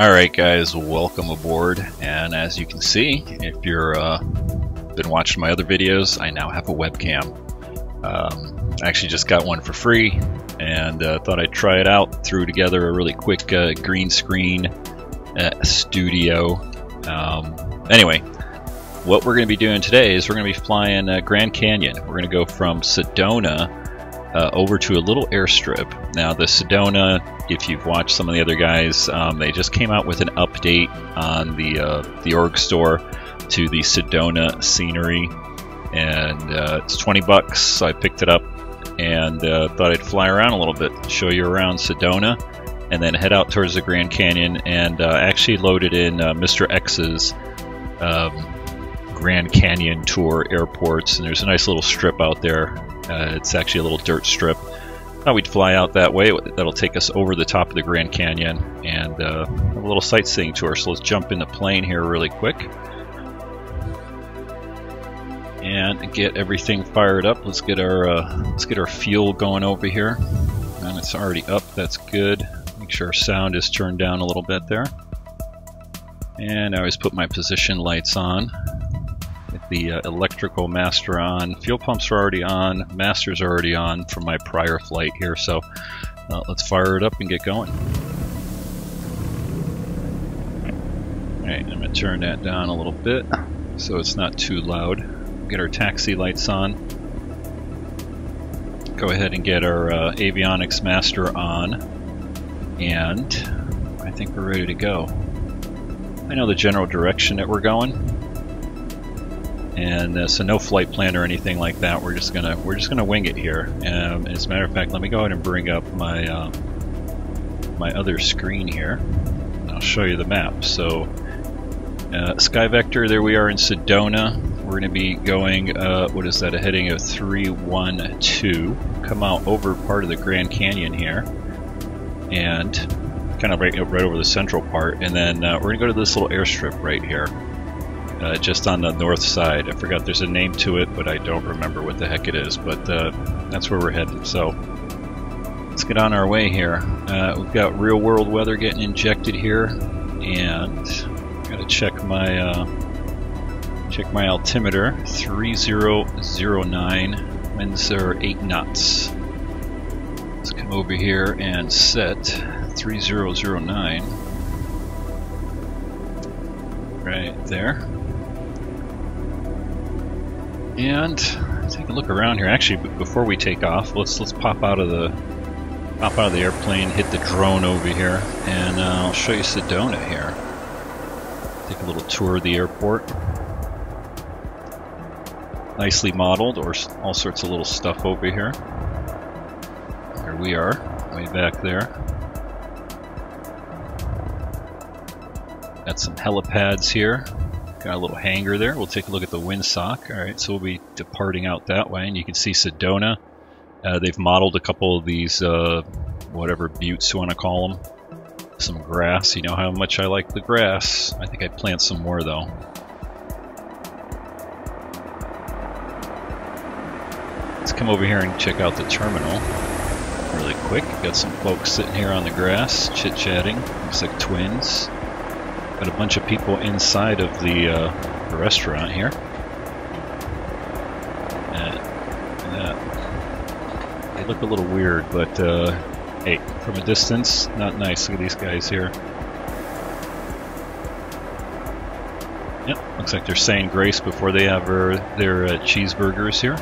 Alright guys, welcome aboard, and as you can see, if you're been watching my other videos, I now have a webcam. I actually just got one for free and thought I'd try it out. Threw together a really quick green screen studio. Anyway, what we're going to be doing today is we're going to be flying Grand Canyon. We're going to go from Sedona over to a little airstrip. Now the Sedona, if you've watched some of the other guys, they just came out with an update on the org store to the Sedona scenery, and it's 20 bucks, so I picked it up and thought I'd fly around a little bit, show you around Sedona, and then head out towards the Grand Canyon, and actually loaded in MisterX's Grand Canyon tour airports, and there's a nice little strip out there. It's actually a little dirt strip. Thought we'd fly out that way. That'll take us over the top of the Grand Canyon and have a little sightseeing tour. So let's jump in the plane here really quick and get everything fired up. Let's get our fuel going over here, and it's already up. That's good. Make sure our sound is turned down a little bit there. And I always put my position lights on. Get the electrical master on. Fuel pumps are already on. Masters are already on from my prior flight here. So let's fire it up and get going. Alright, I'm going to turn that down a little bit so it's not too loud. Get our taxi lights on. Go ahead and get our avionics master on. And I think we're ready to go. I know the general direction that we're going. And so no flight plan or anything like that. We're just gonna wing it here. As a matter of fact, let me go ahead and bring up my my other screen here. I'll show you the map. So Sky Vector, there we are in Sedona. We're going to be going, what is that? A heading of 312. Come out over part of the Grand Canyon here, and kind of right over the central part, and then we're going to go to this little airstrip right here. Just on the north side. I forgot there's a name to it, but I don't remember what the heck it is, but that's where we're headed. So let's get on our way here. We've got real world weather getting injected here, and gotta check my altimeter. 3009, winds are 8 knots. Let's come over here and set 3009 right there. And take a look around here. Actually, before we take off, let's pop out of the airplane, hit the drone over here, and I'll show you Sedona here. Take a little tour of the airport. Nicely modeled, or all sorts of little stuff over here. Here we are, way back there. Got some helipads here. Got a little hangar there. We'll take a look at the windsock. Alright, so we'll be departing out that way, and you can see Sedona. They've modeled a couple of these, whatever buttes you want to call them. Some grass. You know how much I like the grass. I think I'd plant some more, though. Let's come over here and check out the terminal really quick. Got some folks sitting here on the grass, chit-chatting. Looks like twins. Got a bunch of people inside of the restaurant here. They look a little weird, but hey, from a distance, not nice. Look at these guys here. Yep, looks like they're saying grace before they have their cheeseburgers here.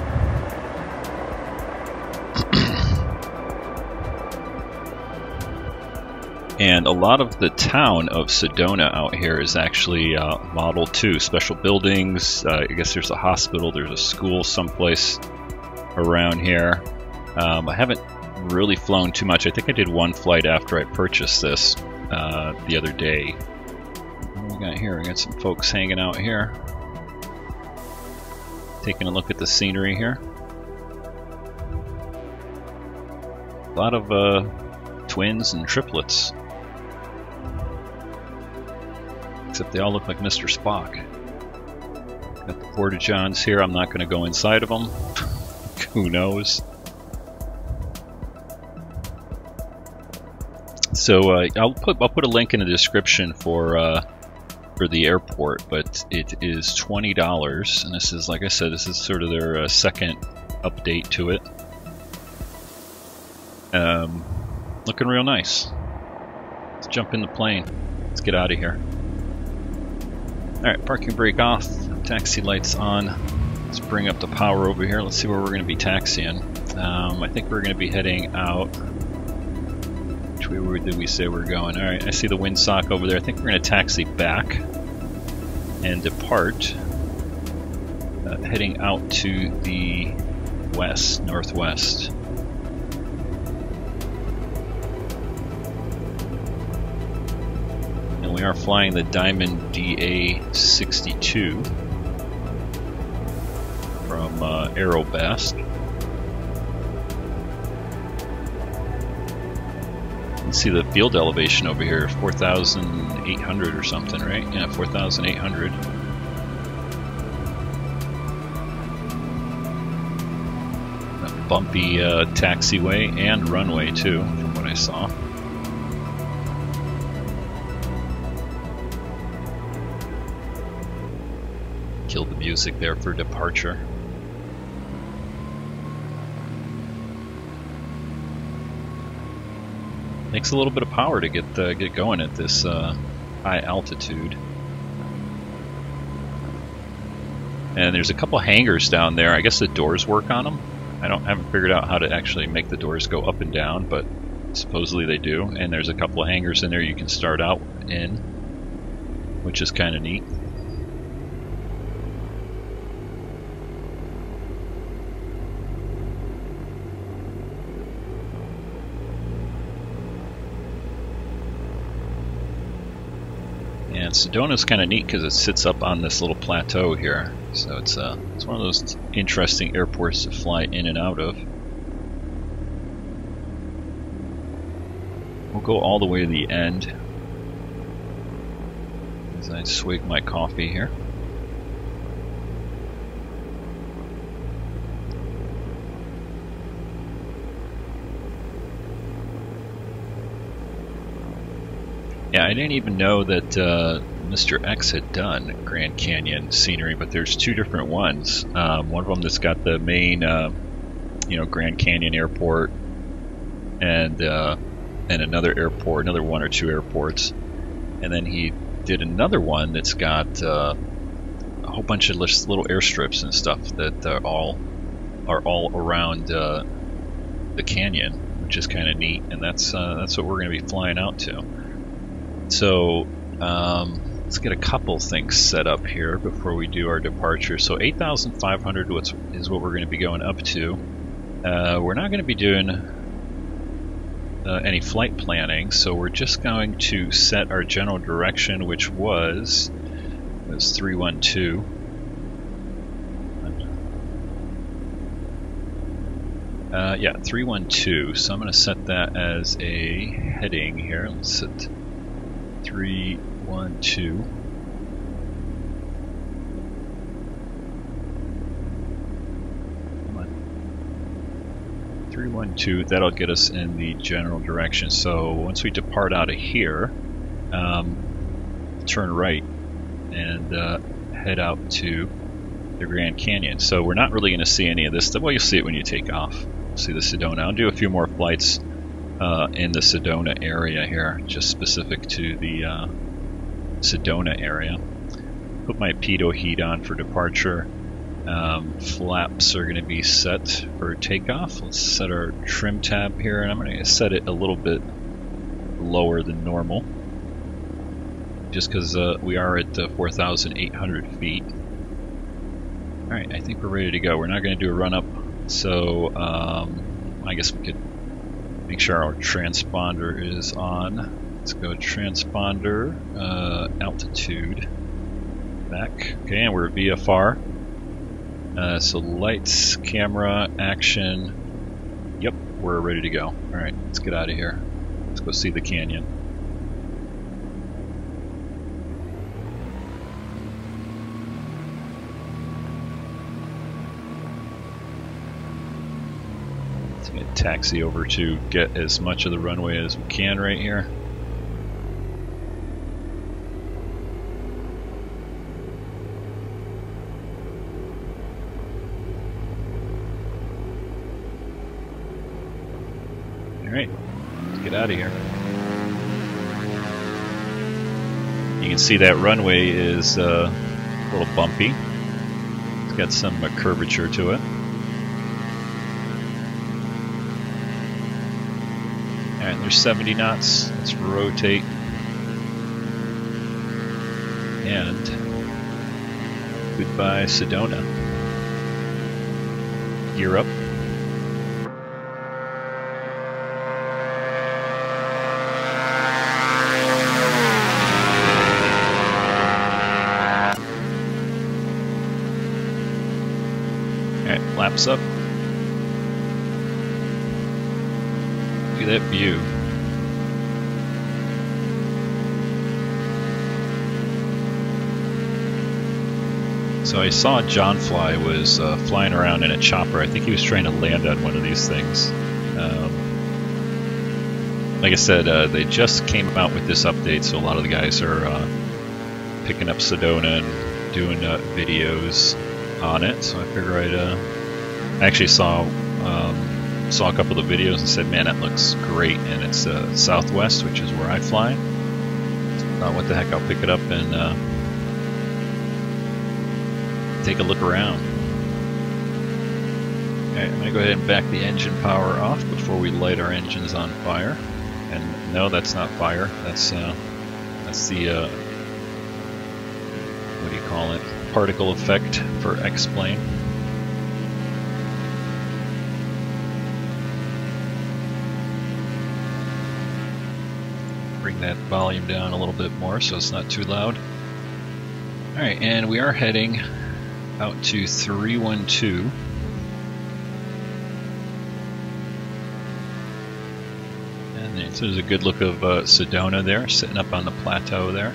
And a lot of the town of Sedona out here is actually modeled too. Special buildings, I guess there's a hospital, there's a school someplace around here. I haven't really flown too much. I think I did one flight after I purchased this the other day. What do we got here? We got some folks hanging out here. Taking a look at the scenery here. A lot of twins and triplets. Except they all look like Mr. Spock. Got the porta-johns here. I'm not going to go inside of them. Who knows? So I'll put a link in the description for the airport, but it is $20, and this is, like I said, this is sort of their second update to it. Looking real nice. Let's jump in the plane. Let's get out of here. Alright, parking brake off, taxi lights on. Let's bring up the power over here. Let's see where we're going to be taxiing. I think we're going to be heading out. Which way did we say we're going? Alright, I see the windsock over there. I think we're going to taxi back and depart, heading out to the west, northwest. And we are flying the Diamond DA62 from Aerobask. You can see the field elevation over here, 4,800 or something, right? Yeah, 4,800. A bumpy taxiway and runway too, from what I saw. Killed the music there for departure. Takes a little bit of power to get going at this high altitude. And there's a couple hangars down there. I guess the doors work on them. Haven't figured out how to actually make the doors go up and down, but supposedly they do. And there's a couple of hangars in there you can start out in, which is kind of neat. And Sedona's kind of neat because it sits up on this little plateau here, so it's one of those interesting airports to fly in and out of. We'll go all the way to the end as I swig my coffee here. Yeah, I didn't even know that MisterX had done Grand Canyon scenery, but there's two different ones. One of them that's got the main, Grand Canyon airport, and another airport, another one or two airports, and then he did another one that's got a whole bunch of little airstrips and stuff that are all around the canyon, which is kind of neat, and that's what we're going to be flying out to. So let's get a couple things set up here before we do our departure. So 8,500 is what we're going to be going up to. We're not going to be doing any flight planning, so we're just going to set our general direction, which was 312. Yeah, 312. So I'm going to set that as a heading here. Let's set 312. Come on. 312, that'll get us in the general direction. So once we depart out of here, turn right and head out to the Grand Canyon. So we're not really going to see any of this. Well, you'll see it when you take off. You'll see the Sedona. I'll do a few more flights in the Sedona area here, just specific to the Sedona area. Put my pitot heat on for departure. Flaps are going to be set for takeoff. Let's set our trim tab here, and I'm going to set it a little bit lower than normal, just because we are at 4,800 feet. Alright, I think we're ready to go. We're not going to do a run-up, so I guess we could make sure our transponder is on. Let's go transponder, altitude, back. Okay, and we're VFR. So lights, camera, action. Yep, we're ready to go. Alright, let's get out of here. Let's go see the canyon. And taxi over to get as much of the runway as we can right here. Alright, let's get out of here. You can see that runway is a little bumpy. It's got some curvature to it. Alright, there's 70 knots. Let's rotate. And goodbye, Sedona. Gear up. Alright, flaps up. Look at that view. So I saw John Fly was flying around in a chopper. I think he was trying to land on one of these things. Like I said, they just came out with this update, so a lot of the guys are picking up Sedona and doing videos on it. So I figure I actually saw a couple of the videos and said, man, that looks great, and it's Southwest, which is where I fly. So I thought, what the heck, I'll pick it up and take a look around. Alright, I'm going to go ahead and back the engine power off before we light our engines on fire. And no, that's not fire, that's the, what do you call it, particle effect for X-plane. Bring that volume down a little bit more so it's not too loud. Alright, and we are heading out to 312. And there's a good look of Sedona there, sitting up on the plateau there.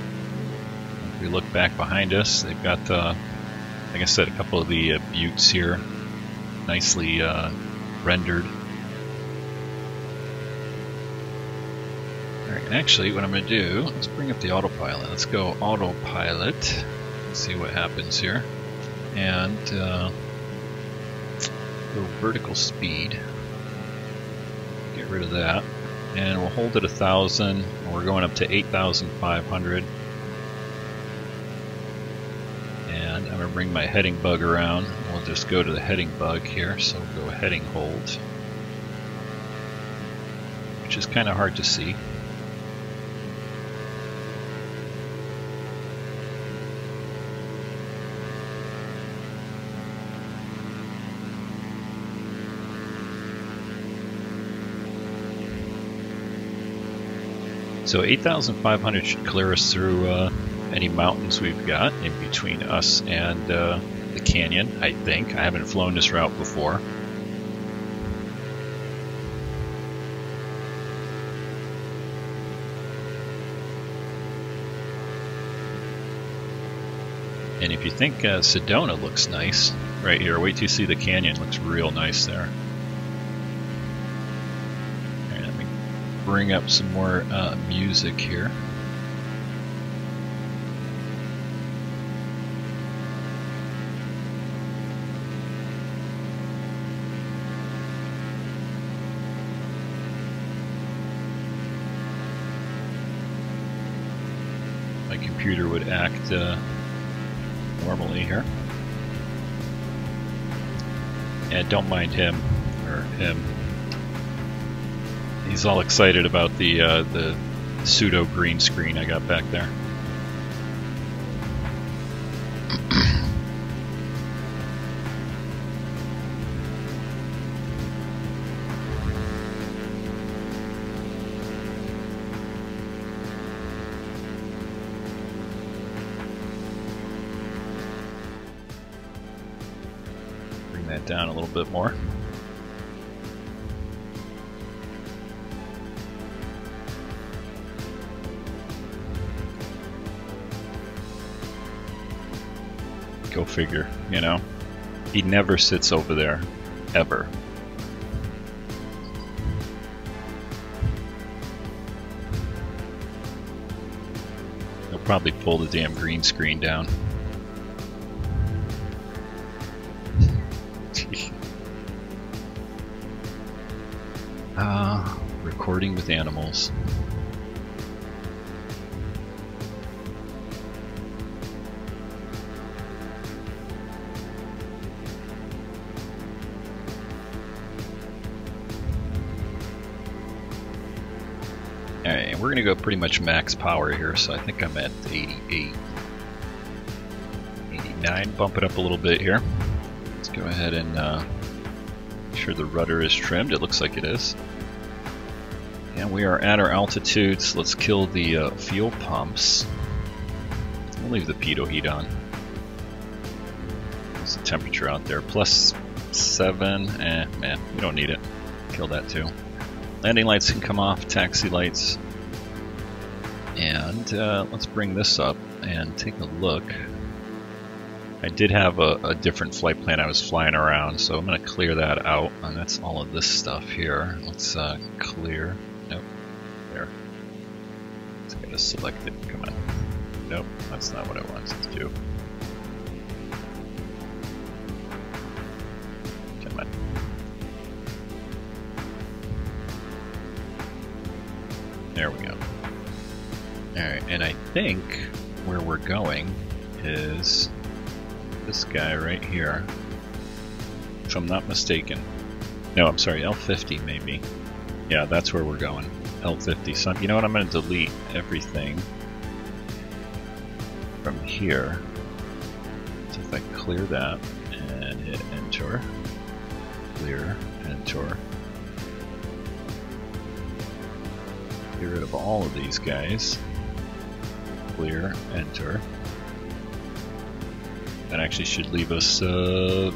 If we look back behind us, they've got, like I said, a couple of the buttes here, nicely rendered. Alright, actually what I'm going to do, let's bring up the autopilot. Let's go autopilot, see what happens here. And go vertical speed, get rid of that, and we'll hold it 1,000, and we're going up to 8,500. And I'm going to bring my heading bug around. We'll just go to the heading bug here, so we'll go heading hold, which is kind of hard to see. So 8,500 should clear us through any mountains we've got in between us and the canyon, I think. I haven't flown this route before. And if you think Sedona looks nice right here, wait till you see the canyon. It looks real nice there. Bring up some more music here. My computer would act normally here. And don't mind him, or him. He's all excited about the pseudo green screen I got back there. Bring that down a little bit more. Go figure, you know. He never sits over there, ever. probably pull the damn green screen down. Recording with animals. Alright, we're gonna go pretty much max power here, so I think I'm at 88. 89, bump it up a little bit here. Let's go ahead and make sure the rudder is trimmed. It looks like it is. And we are at our altitudes. Let's kill the fuel pumps. We'll leave the pitot heat on. What's the temperature out there? +7. Man, we don't need it. Kill that too. Landing lights can come off, taxi lights. And let's bring this up and take a look. I did have a different flight plan I was flying around, so I'm going to clear that out. And that's all of this stuff here. Let's clear. Nope. There. Let's get to select it. Come on. Nope, that's not what I wanted to do. Come on. There we go. Alright, and I think where we're going is this guy right here, if I'm not mistaken. No, I'm sorry, L50 maybe. Yeah, that's where we're going. L50. So you know what? I'm going to delete everything from here. So if I clear that and hit enter, clear, enter. Get rid of all of these guys. Clear, enter. That actually should leave us going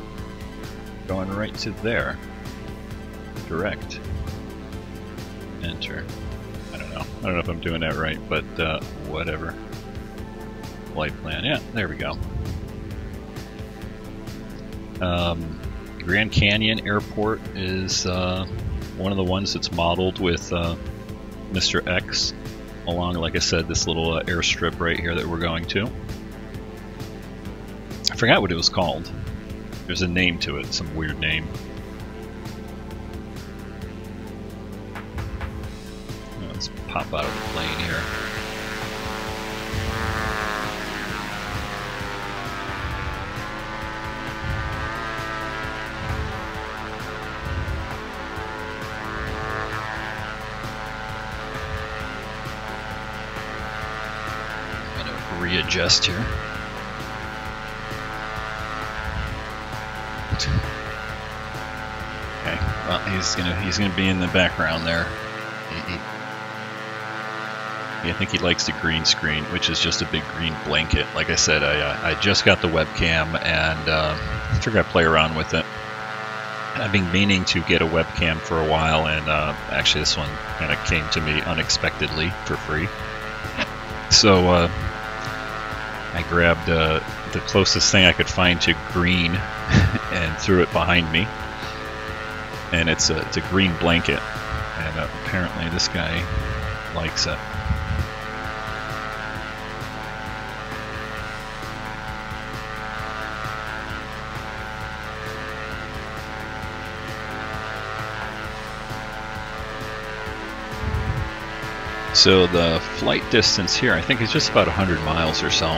right to there. Direct. Enter. I don't know if I'm doing that right, but whatever. Flight plan. Yeah, there we go. Grand Canyon Airport is one of the ones that's modeled with MisterX along, like I said, this little airstrip right here that we're going to. I forgot what it was called. There's a name to it, some weird name. Let's pop out of the plane here. I'm gonna readjust here. Okay, well he's gonna be in the background there. I think he likes the green screen, which is just a big green blanket. Like I said, I just got the webcam and figured I'd play around with it. I've been meaning to get a webcam for a while, and actually this one kind of came to me unexpectedly for free. So I grabbed the closest thing I could find to green and threw it behind me. And it's a green blanket, and apparently this guy likes it. So the flight distance here, I think, is just about 100 miles or so.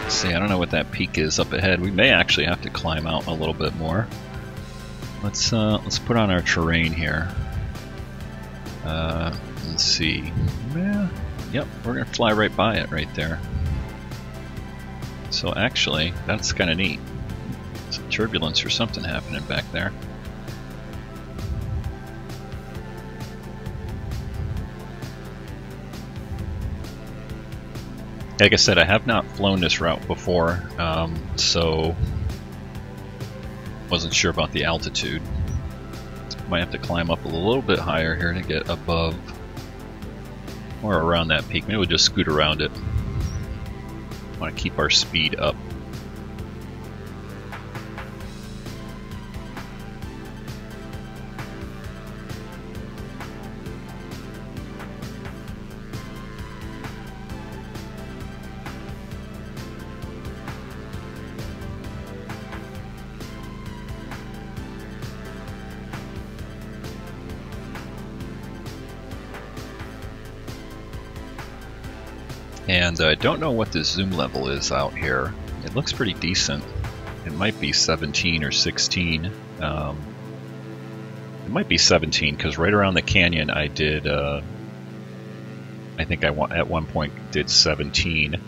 Let's see, I don't know what that peak is up ahead. We may actually have to climb out a little bit more. Let's put on our terrain here. Let's see. Yeah, yep, we're gonna fly right by it right there. So actually, that's kind of neat. Some turbulence or something happening back there. Like I said, I have not flown this route before, so wasn't sure about the altitude. Might have to climb up a little bit higher here to get above or around that peak. Maybe we'll just scoot around it. Want to keep our speed up. And I don't know what the zoom level is out here. It looks pretty decent. It might be 17 or 16. It might be 17 because right around the canyon I did, I think I at one point did 17.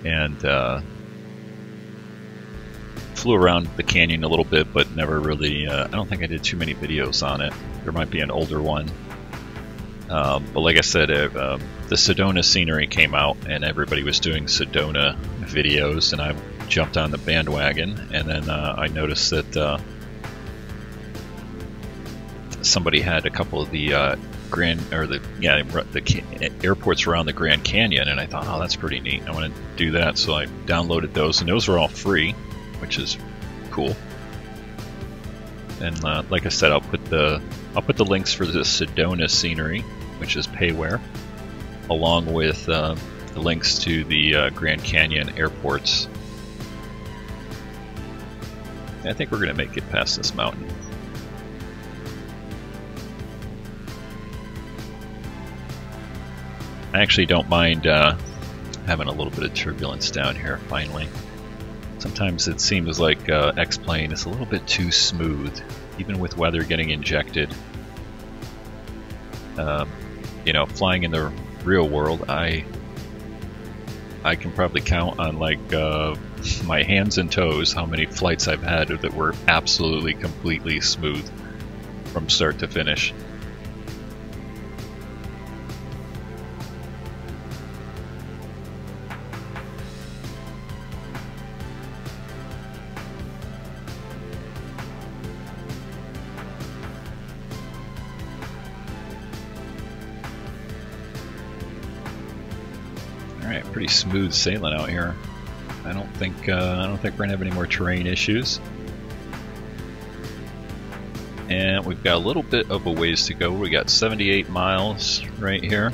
And flew around the canyon a little bit, but never really, I don't think I did too many videos on it. There might be an older one. But like I said, the Sedona scenery came out and everybody was doing Sedona videos, and I jumped on the bandwagon, and then I noticed that somebody had a couple of the airports around the Grand Canyon, and I thought, oh, that's pretty neat. I want to do that, so I downloaded those, and those are all free, which is cool. And like I said, I'll put the links for the Sedona scenery, which is payware, along with the links to the Grand Canyon airports. I think we're going to make it past this mountain. I actually don't mind having a little bit of turbulence down here, finally. Sometimes it seems like X-Plane is a little bit too smooth, even with weather getting injected. You know, flying in the real world, I can probably count on like my hands and toes how many flights I've had that were absolutely completely smooth from start to finish. Alright, pretty smooth sailing out here. I don't think we're gonna have any more terrain issues. And we've got a little bit of a ways to go. We got 78 miles right here.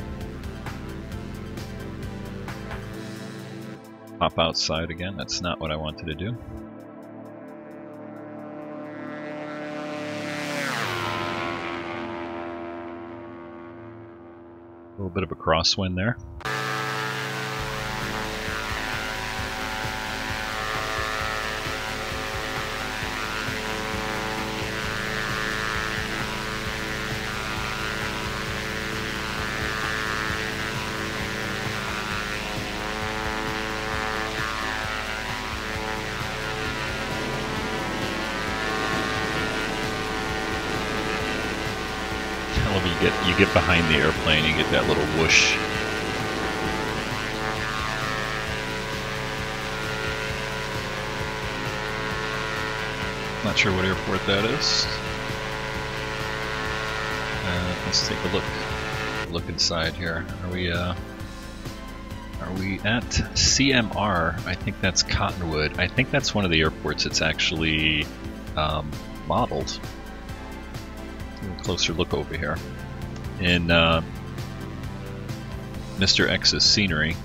Pop outside again. That's not what I wanted to do. A little bit of a crosswind there. You get behind the airplane, you get that little whoosh. Not sure what airport that is. Let's take a look inside here. Are we at CMR? I think that's Cottonwood. I think that's one of the airports that's actually modeled. A closer look over here. In MisterX's scenery.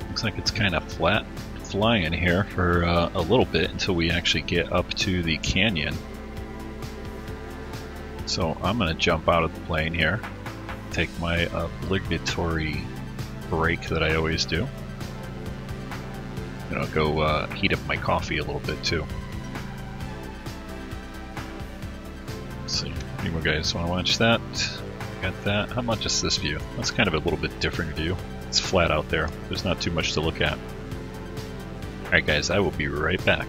Looks like it's kind of flat flying here for a little bit until we actually get up to the canyon. So I'm going to jump out of the plane here, take my obligatory break that I always do. And I'll go heat up my coffee a little bit too. Let's see, any more guys want to watch that? Got that. How about just this view? That's kind of a little bit different view. It's flat out there. There's not too much to look at. Alright guys, I will be right back.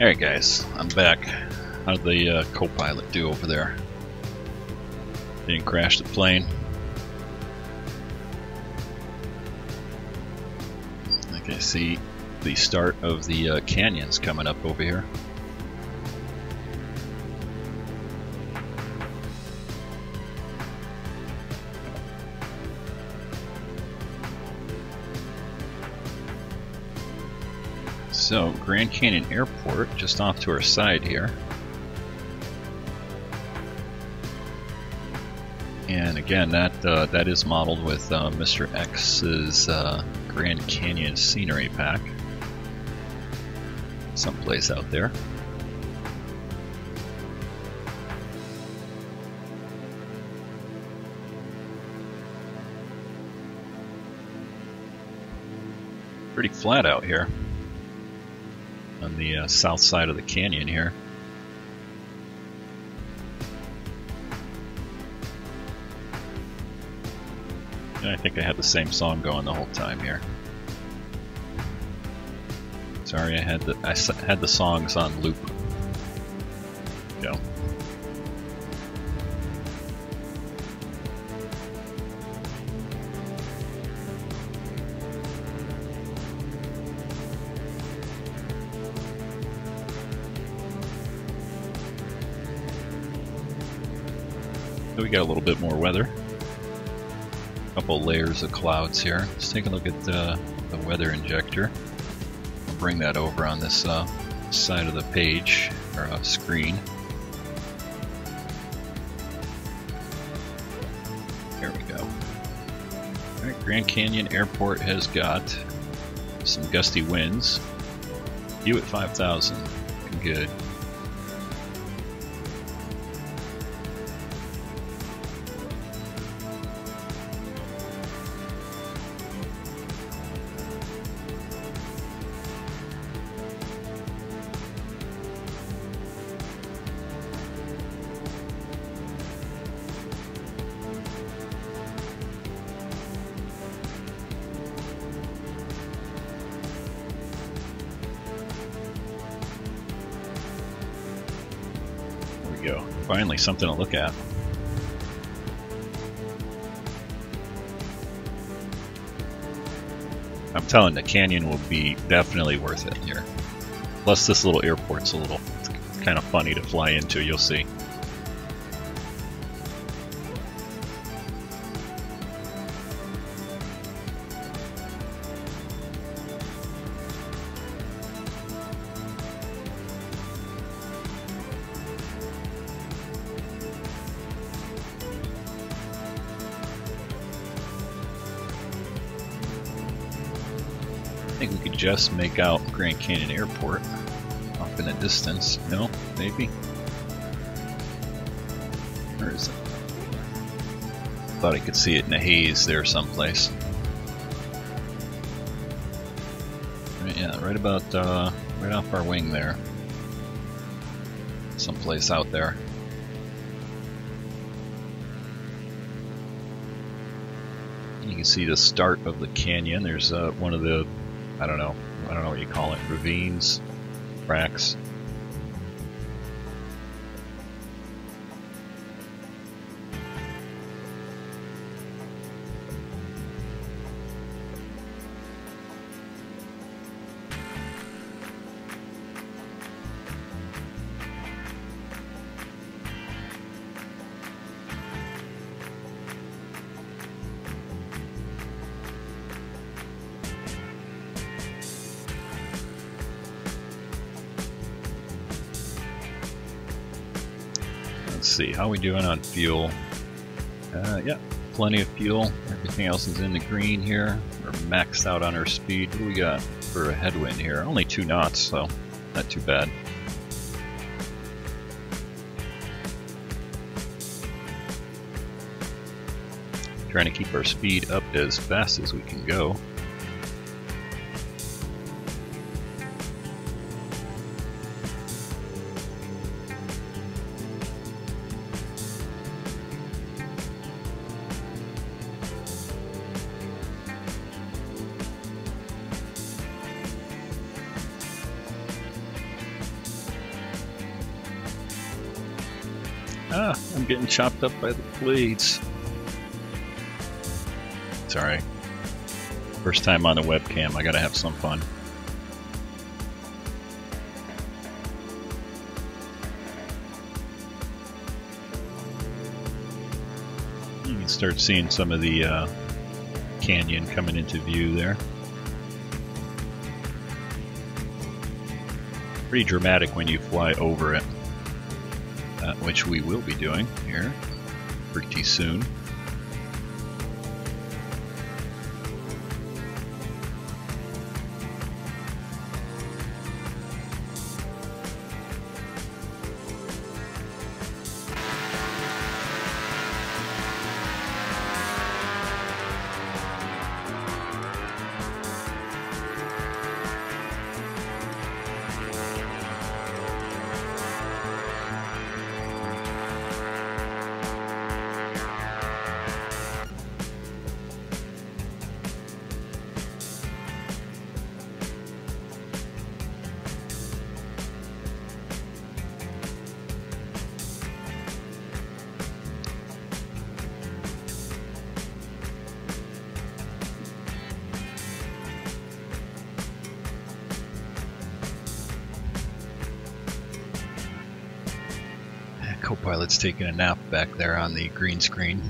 Alright guys, I'm back. How did the co-pilot do over there? Didn't crash the plane. Like I see the start of the canyons coming up over here. So, Grand Canyon Airport, just off to our side here. And again, that is modeled with MisterX's Grand Canyon Scenery Pack. Someplace out there. Pretty flat out here on the south side of the canyon here. And I think I had the same song going the whole time here. Sorry, I had the songs on loop. Go. So we got a little bit more weather. A couple layers of clouds here. Let's take a look at the weather injector. I'll bring that over on this side of the page, or screen. There we go. Alright, Grand Canyon Airport has got some gusty winds. View at 5,000. Looking good. Go. Finally, something to look at. I'm telling you, the canyon will be definitely worth it here. Plus, this little airport's a little kind of funny to fly into. You'll see. I think we could just make out Grand Canyon Airport off in the distance. No? Maybe? Where is it? Thought I could see it in a haze there someplace. Yeah, right about right off our wing there. Someplace out there. You can see the start of the canyon. There's one of the I don't know what you call it, ravines, cracks. Let's see, how are we doing on fuel? Yeah, plenty of fuel. Everything else is in the green here. We're maxed out on our speed. What do we got for a headwind here? Only 2 knots, so not too bad. Trying to keep our speed up as fast as we can go. Ah, I'm getting chopped up by the blades. It's alright. First time on the webcam, I gotta have some fun. You can start seeing some of the canyon coming into view there. Pretty dramatic when you fly over it, which we will be doing here pretty soon. Co-pilot's taking a nap back there on the green screen.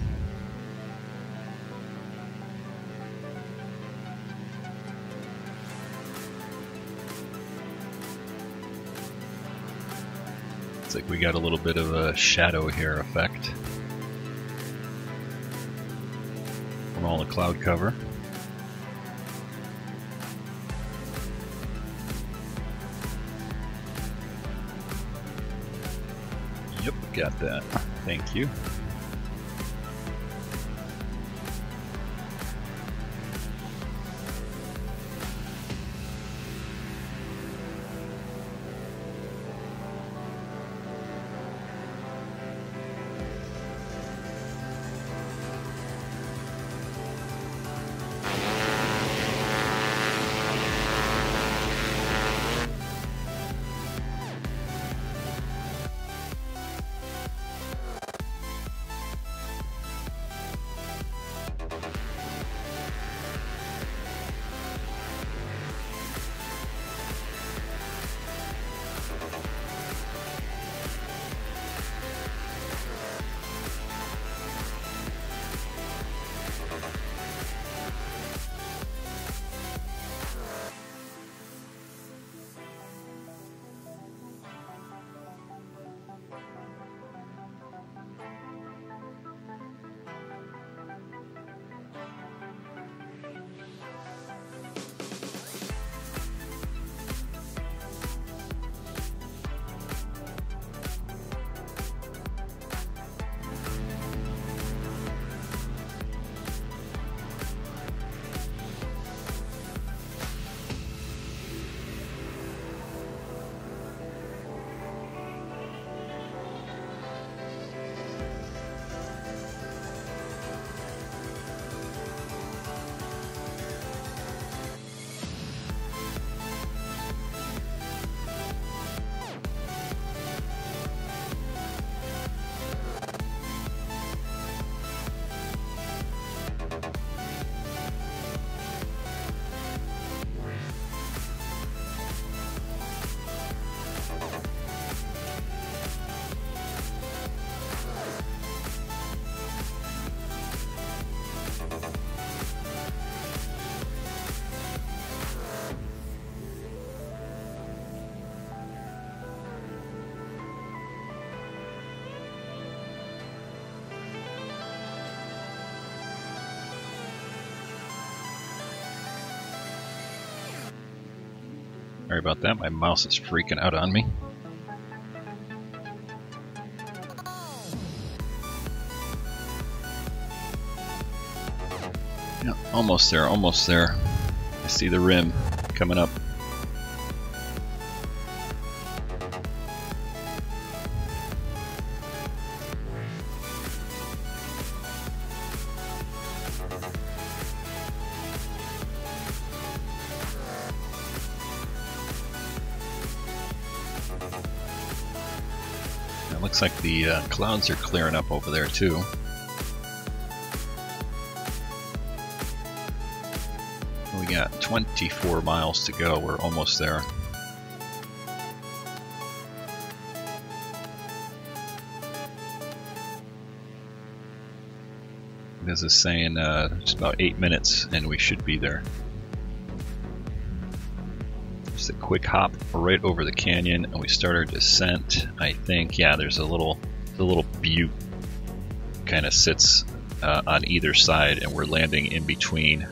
Looks like we got a little bit of a shadow hair effect from all the cloud cover. Yep, got that. Thank you. Sorry about that, my mouse is freaking out on me. Yeah, almost there, almost there. I see the rim coming up. looks like the clouds are clearing up over there too. We got 24 miles to go. We're almost there. This is saying just about 8 minutes and we should be there. Just a quick hop right over the canyon and we start our descent. I think, yeah, there's a little butte kind of sits on either side, and we're landing in between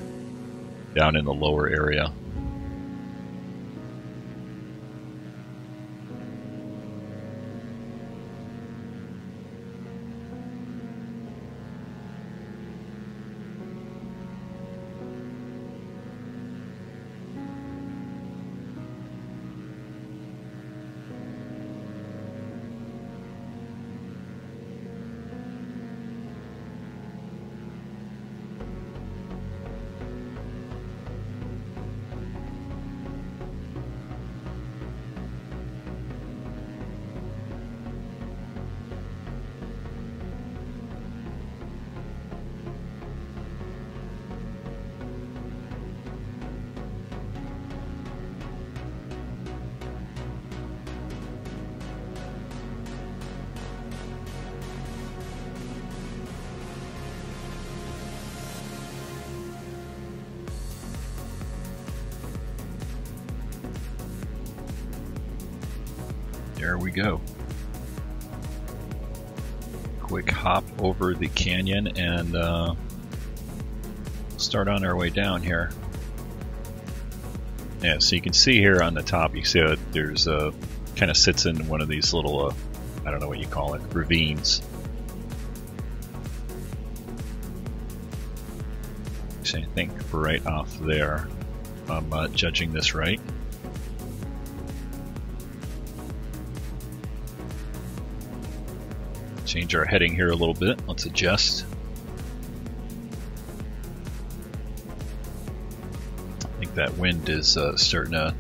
down in the lower area. There we go. Quick hop over the canyon and start on our way down here. Yeah, so you can see here on the top, you see there's kind of sits in one of these little, I don't know what you call it, ravines. So I think right off there, if I'm judging this right. Change our heading here a little bit. Let's adjust. I think that wind is starting to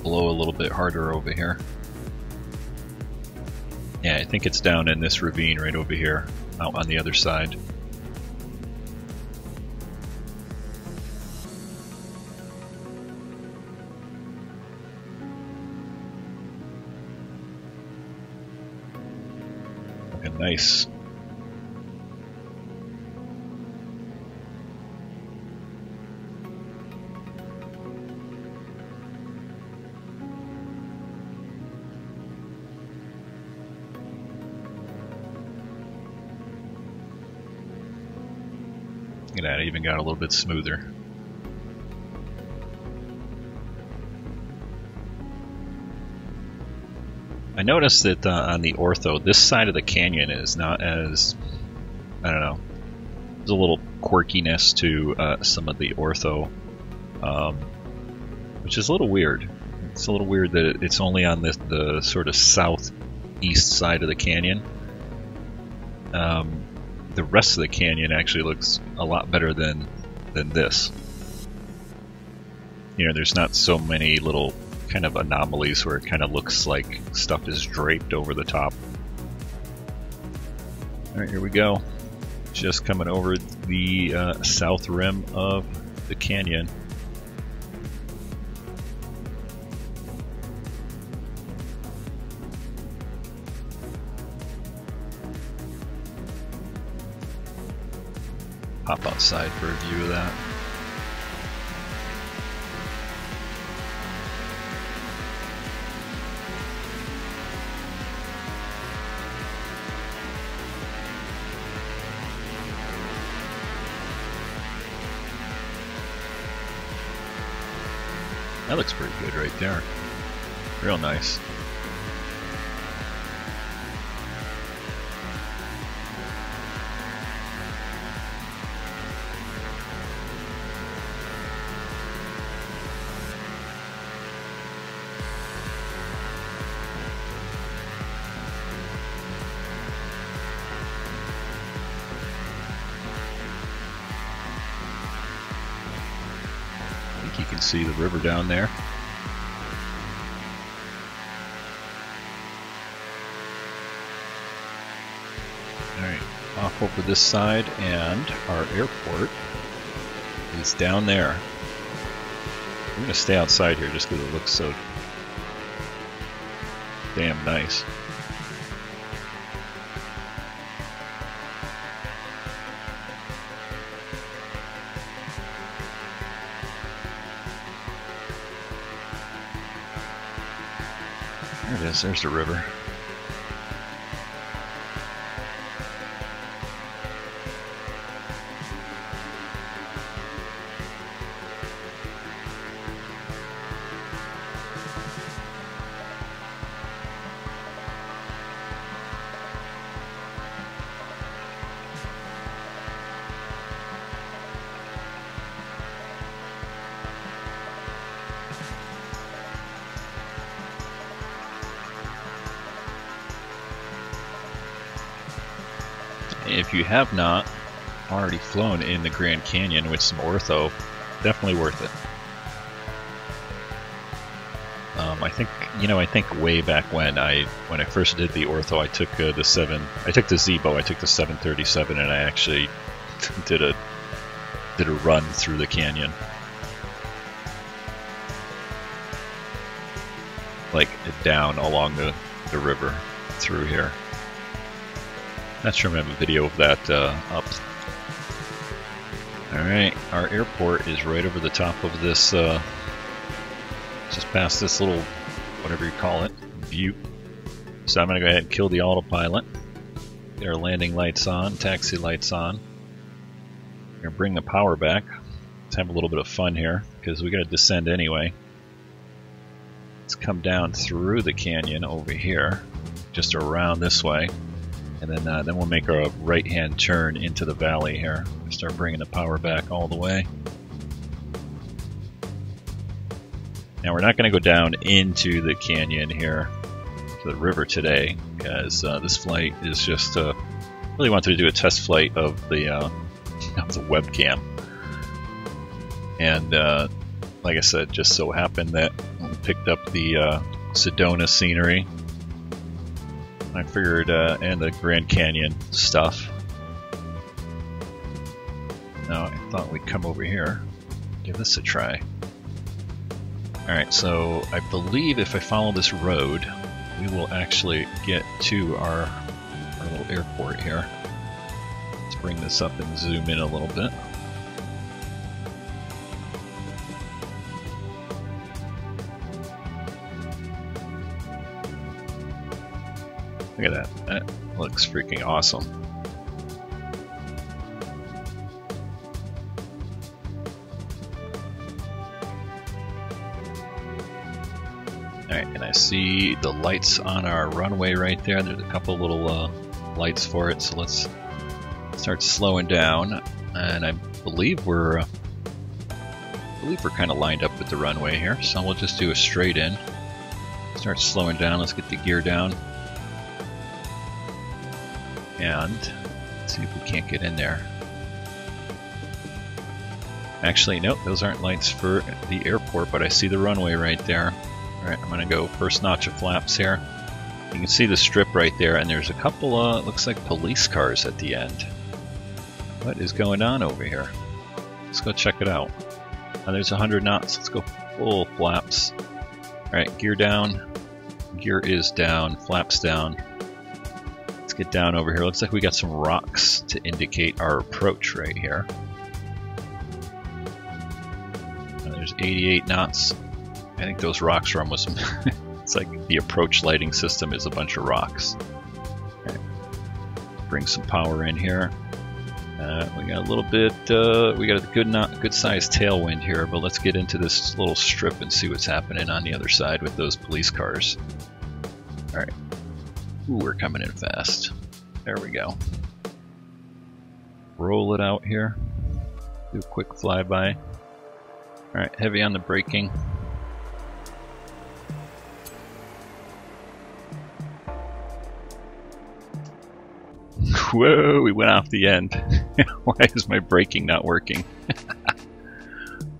blow a little bit harder over here. Yeah, I think it's down in this ravine right over here, out on the other side. Nice. Look at that, it even got a little bit smoother. I noticed that on the ortho, this side of the canyon is not as, I don't know, there's a little quirkiness to some of the ortho, which is a little weird. It's a little weird that it's only on the sort of southeast side of the canyon. The rest of the canyon actually looks a lot better than this. You know, there's not so many little kind of anomalies where it kind of looks like stuff is draped over the top. Alright, here we go. Just coming over the south rim of the canyon. Hop outside for a view of that. That looks pretty good right there. Real nice. You can see the river down there. Alright, off over this side, and our airport is down there. We're going to stay outside here just because it looks so damn nice. There it is, there's the river. If you have not already flown in the Grand Canyon with some ortho, definitely worth it. I think way back when I first did the ortho, I took the Zibo, I took the 737, and I actually did a run through the canyon, like down along the river through here. Not sure I have a video of that up. Alright, our airport is right over the top of this, just past this little, whatever you call it, view. So I'm going to go ahead and kill the autopilot. Get our landing lights on, taxi lights on. We're going to bring the power back. Let's have a little bit of fun here, because we got to descend anyway. Let's come down through the canyon over here, just around this way. And then we'll make a right-hand turn into the valley here. Start bringing the power back all the way. Now we're not going to go down into the canyon here, to the river today, because this flight is just really wanted to do a test flight of the webcam. And like I said, just so happened that we picked up the Sedona scenery. I figured, and the Grand Canyon stuff. Now I thought we'd come over here, give this a try. Alright, so I believe if I follow this road, we will actually get to our little airport here. Let's bring this up and zoom in a little bit. Look at that. That looks freaking awesome. Alright, and I see the lights on our runway right there. There's a couple little lights for it, so let's start slowing down. And I believe we're kind of lined up with the runway here, so we'll just do a straight in. Start slowing down. Let's get the gear down. And let's see if we can't get in there. Actually, nope, those aren't lights for the airport, but I see the runway right there. Alright, I'm going to go first notch of flaps here. You can see the strip right there, and there's a couple, looks like police cars at the end. What is going on over here? Let's go check it out. Oh, there's 100 knots. Let's go full flaps. Alright, gear down. Gear is down. Flaps down. Get down over here. Looks like we got some rocks to indicate our approach right here. And there's 88 knots. I think those rocks are almost it's like the approach lighting system is a bunch of rocks. Okay. Bring some power in here. We got a little bit we got a good sized tailwind here, but let's get into this little strip and see what's happening on the other side with those police cars. Alright. Ooh, we're coming in fast. There we go. Roll it out here. Do a quick flyby. Alright, heavy on the braking. Whoa, we went off the end. Why is my braking not working?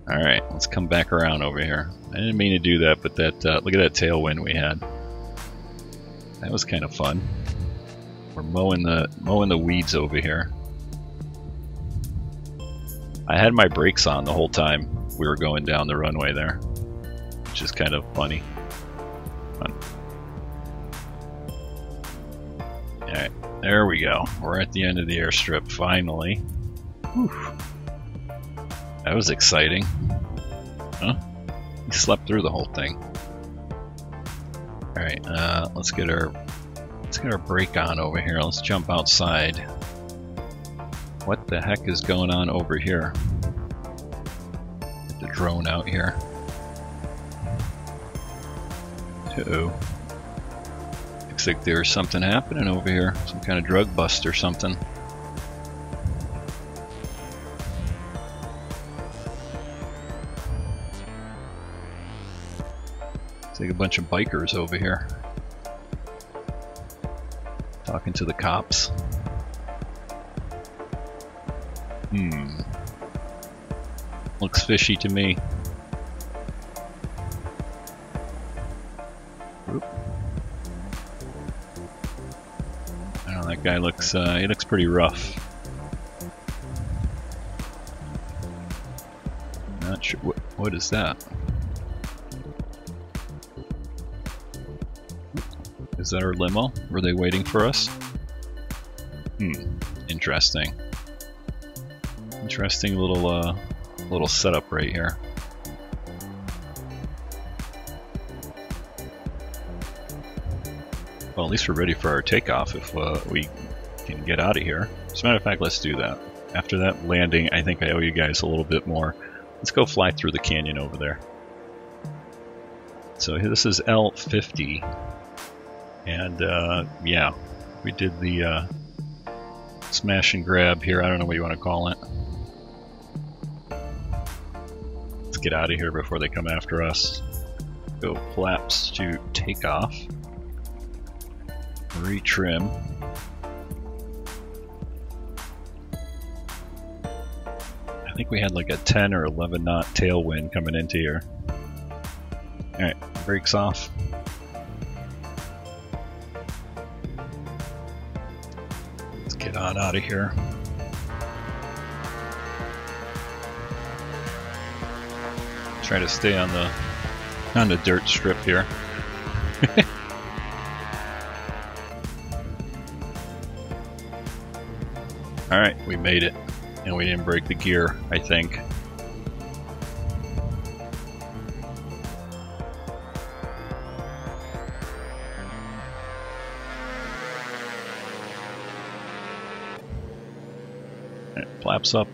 Alright, let's come back around over here. I didn't mean to do that, but that look at that tailwind we had. That was kind of fun. We're mowing the weeds over here. I had my brakes on the whole time we were going down the runway there, which is kind of funny. Alright, there we go. We're at the end of the airstrip finally. Whew. That was exciting. Huh? He slept through the whole thing. Alright, let's get our brake on over here. Let's jump outside. What the heck is going on over here? Get the drone out here. Uh-oh. Looks like there's something happening over here. Some kind of drug bust or something. Looks like a bunch of bikers over here. Talking to the cops. Looks fishy to me. Oop. I don't know, that guy looks, he looks pretty rough. Not sure, what is that? Is that our limo? Were they waiting for us? Interesting. Interesting little setup right here. Well, at least we're ready for our takeoff if we can get out of here. As a matter of fact, let's do that. After that landing, I think I owe you guys a little bit more. Let's go fly through the canyon over there. So this is L50. And yeah, we did the smash and grab here. I don't know what you want to call it. Let's get out of here before they come after us. Go flaps to takeoff. Retrim. I think we had like a 10 or 11 knot tailwind coming into here. Alright, brakes off. Let's get on out of here. Try to stay on the dirt strip here. Alright, we made it. And we didn't break the gear, I think. Alright, flaps up.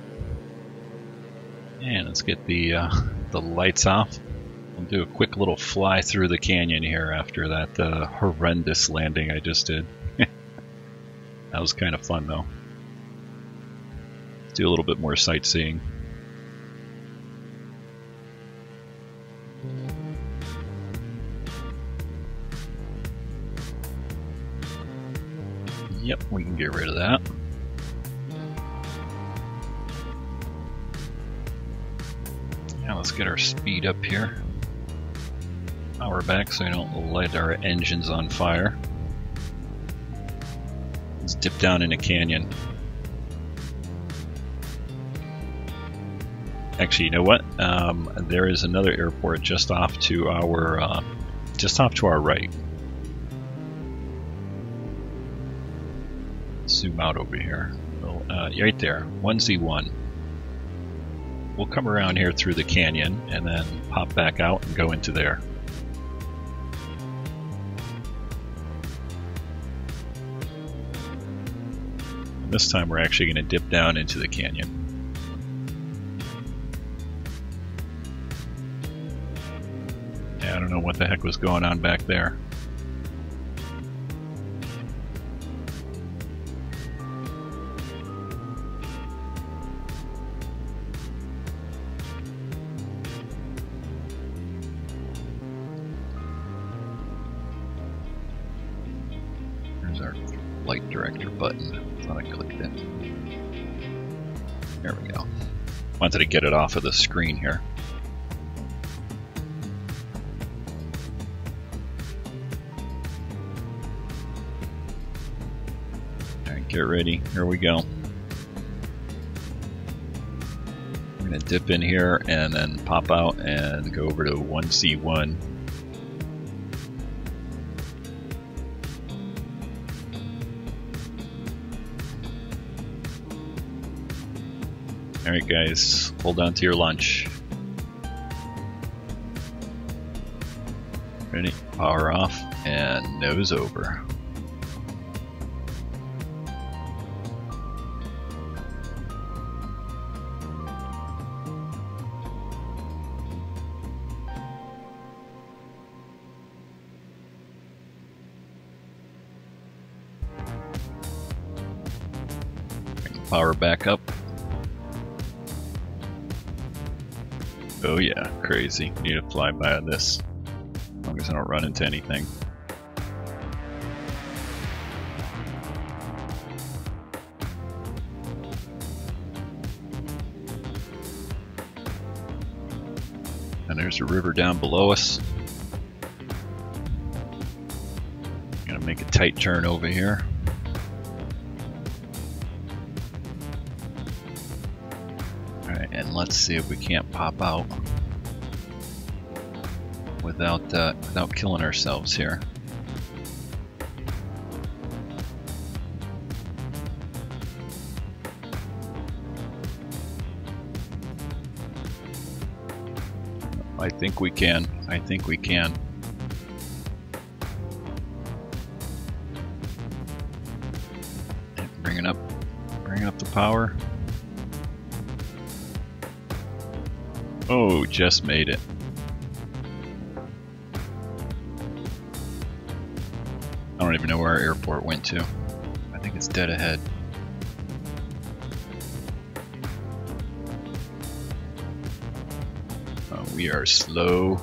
And let's get the lights off. We'll do a quick little fly through the canyon here after that horrendous landing I just did. That was kind of fun though. Do a little bit more sightseeing. Yep, we can get rid of that. Now let's get our speed up here. Power back so we don't light our engines on fire. Let's dip down in a canyon. Actually, you know what? There is another airport just off to our right. Zoom out over here. Well, right there, 1Z1. We'll come around here through the canyon and then pop back out and go into there. And this time we're actually going to dip down into the canyon. I don't know what the heck was going on back there. There's our flight director button. Thought I clicked it. There we go. Wanted to get it off of the screen here. Alright, get ready. Here we go. I'm going to dip in here and then pop out and go over to 1C1. Alright guys, hold on to your lunch. Ready? Power off and nose over. Power back up. Oh yeah, crazy. Need to fly by this. As long as I don't run into anything. And there's a river down below us. Gonna make a tight turn over here. Alright, and let's see if we can't pop out without killing ourselves here. I think we can. I think we can. Bringing up the power. Oh, just made it. I don't even know where our airport went to. I think it's dead ahead. We are slow.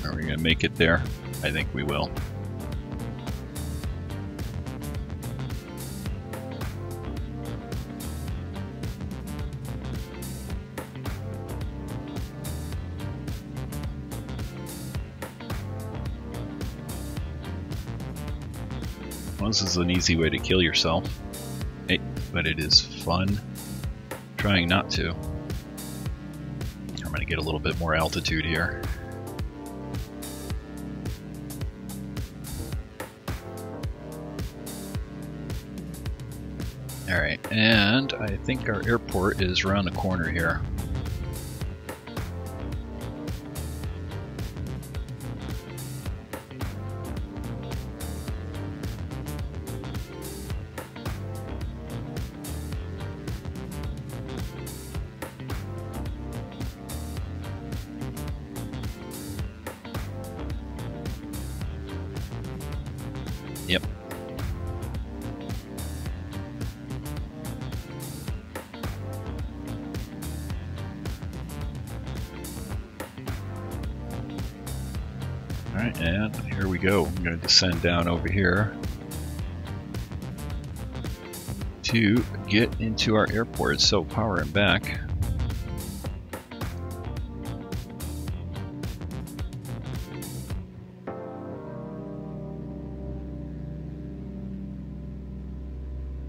Are we gonna make it there? I think we will. Well, this is an easy way to kill yourself, but it is fun trying not to. I'm going to get a little bit more altitude here. Alright, and I think our airport is around the corner here. Yep. Alright, and here we go. I'm going to descend down over here to get into our airport. So powering back.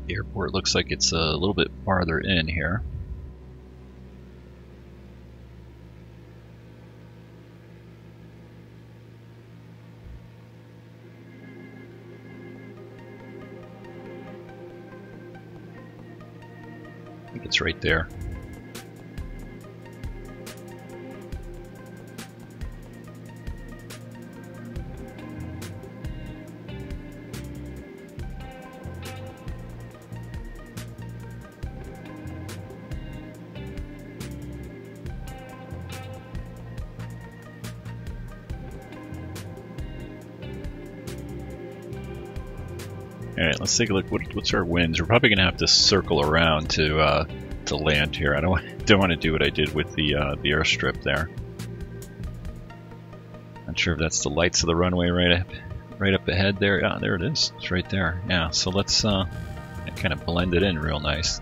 The airport looks like it's a little bit farther in here. I think it's right there. Alright, let's take a look. What's our winds? We're probably going to have to circle around to land here. I don't want to do what I did with the airstrip there. Not sure if that's the lights of the runway right up ahead there. Yeah, there it is. It's right there. Yeah, so let's kind of blend it in real nice.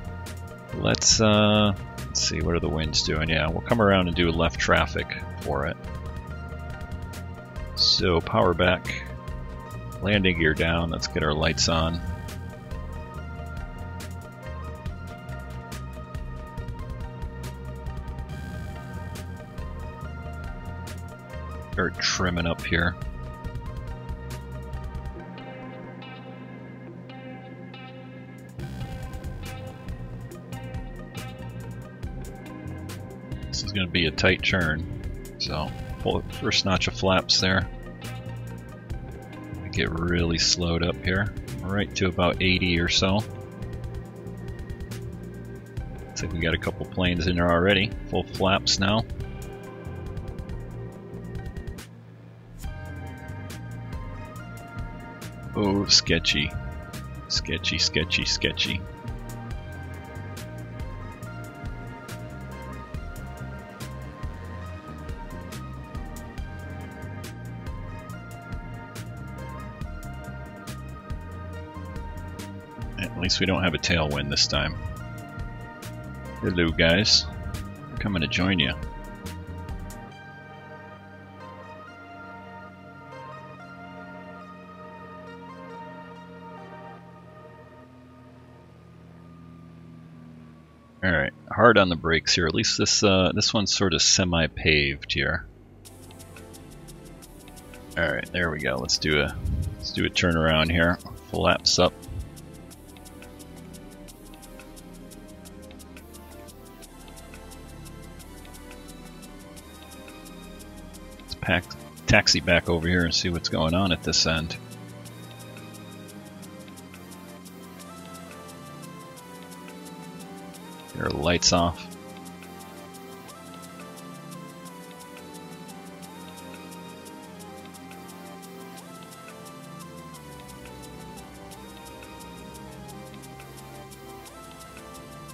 Let's see, what are the winds doing? Yeah, we'll come around and do left traffic for it. So power back. Landing gear down, let's get our lights on. start trimming up here. This is going to be a tight turn, so pull the first notch of flaps there. Get really slowed up here, right to about 80 or so. Looks like we got a couple planes in there already. Full flaps now. Oh, sketchy. Sketchy, sketchy, sketchy. At least we don't have a tailwind this time. Hello guys, I'm coming to join you. Alright, hard on the brakes here. At least this this one's sort of semi-paved here. Alright, there we go. Let's do a turnaround here. Flaps up. Taxi back over here and see what's going on at this end. Get our lights off.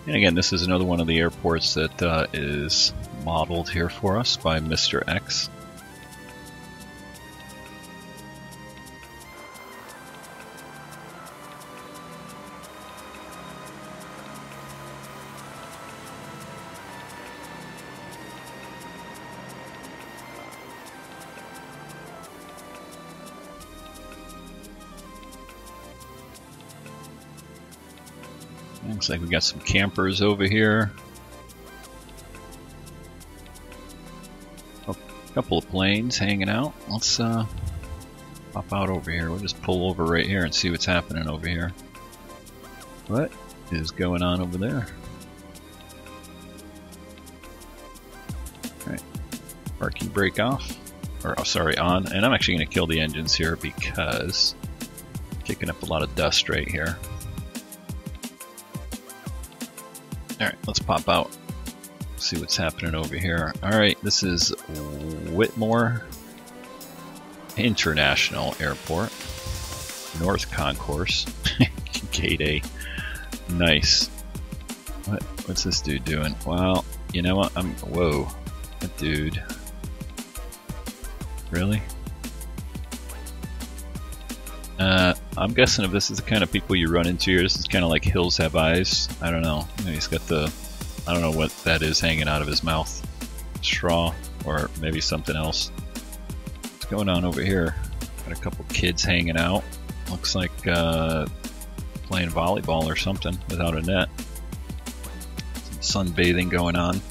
And again, this is another one of the airports that is modeled here for us by MisterX. Looks like we got some campers over here. A couple of planes hanging out. Let's pop out over here. We'll just pull over right here and see what's happening over here. What is going on over there? Alright. Parking brake off. Or, oh, sorry, on. And I'm actually going to kill the engines here because I'm kicking up a lot of dust right here. Alright, let's pop out. See what's happening over here. Alright, this is Whitmore International Airport. North Concourse. Gate A. Nice. What's this dude doing? Well, you know what? Whoa. That dude. Really? I'm guessing if this is the kind of people you run into here, this is kind of like Hills Have Eyes. I don't know. He's got the, I don't know what that is hanging out of his mouth. Straw, or maybe something else. What's going on over here? Got a couple kids hanging out. Looks like playing volleyball or something without a net. Some sunbathing going on.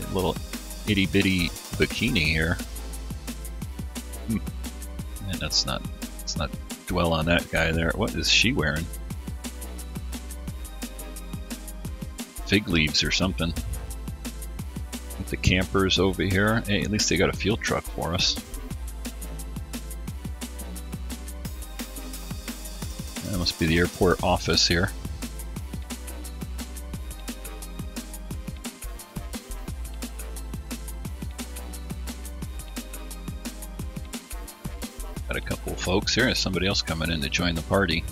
A little itty bitty bikini here. And let's not dwell on that guy there. What is she wearing? Fig leaves or something. With the campers over here. Hey, at least they got a fuel truck for us. That must be the airport office here. Got a couple of folks here. There's somebody else coming in to join the party.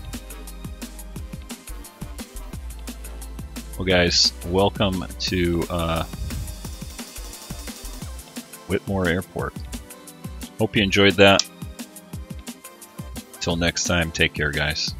Well, guys, welcome to Whitmore Airport. Hope you enjoyed that. Till next time, take care, guys.